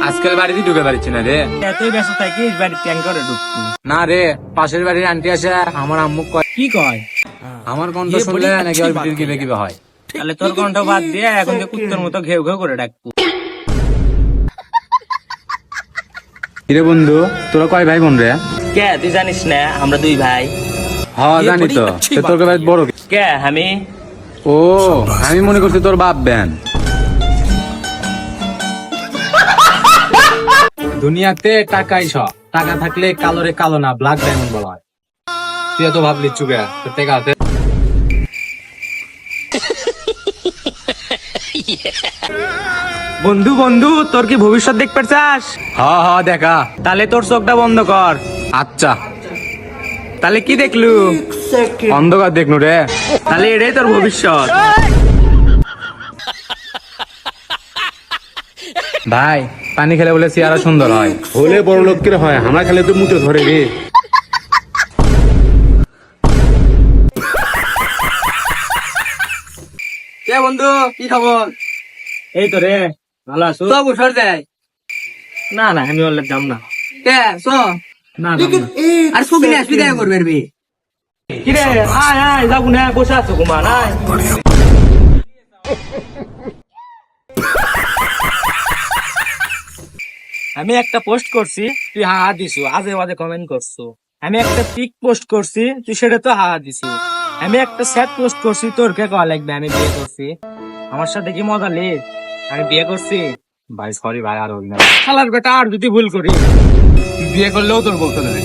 আজকাল বাড়িতে ঢুকে পারছি না রে। এতই ব্যস্ত থাকিস বাড়ি প্যান করে ঢুকবি না রে, পাশের বাড়ির আন্টি আসে আমার আম্মু কয়, কি কয়? আমার কণ্ঠ শুনলে নাকি ওর ভিডিও কিবে কিবে হয়। তাহলে তোর কণ্ঠ বাদ দিয়ে এখন যে কুত্তর মতো ঘেউ ঘেউ করে ডাকবো। কিরে বন্ধু, তোরা কয় ভাই বোন রে? কে তুই জানিস না আমরা দুই ভাই? হ্যাঁ জানি তো। তোর ভাই বড় কে? কে আমি? ও, আমি মনে করছি তোর বাপ বেন। দুনিয়াতে টাকাই সব, টাকা থাকলে কালোরে কালো না ব্ল্যাক ডায়মন্ড বলা হয়। তুই এত ভাবলি চুকে তোর টাকা আছে। বন্ধু বন্ধু তোর কি ভবিষ্যৎ দেখতে চাস? হ্যাঁ হ্যাঁ দেখা। তাহলে তোর চোখটা বন্ধ কর। আচ্ছা, তাহলে কি দেখলু? অন্ধকার দেখনু রে। তাহলে এটাই তোর ভবিষ্যৎ। ভাই, পানি খেলে বলে চেহারা সুন্দর হয়। হলে বড় লোকের হয়, আমরা খেলে তো মুতে ধরে রে। কে বন্ধু কি খবর? এই তো রে, ভালো আছো? তো বছর যায় না না আমি বললে যাম না। কে সো না যাম না। আর ছবি নিয়ে আসবি দেখা করবে রে। কিরে আয় আয় যাবো না, বসে আছো ঘুমান আয়। আমি একটা পোস্ট করছি, তুই হা হা দিছু, আজে বাজে কমেন্ট করছো। আমি একটা পিক পোস্ট করছি, তুই সেটা তো হা হা দিছু। আমি একটা স্যাড পোস্ট করছি, তোর কে কয়া লাগবে আমি বিয়ে করছি? আমার সাথে কি মজা লে? আমি বিয়ে করছি? ভাই সরি ভাই, আর হই না। শালার বেটা আর যদি ভুল করি বিয়ে করলেও তোর বলতে দেবে।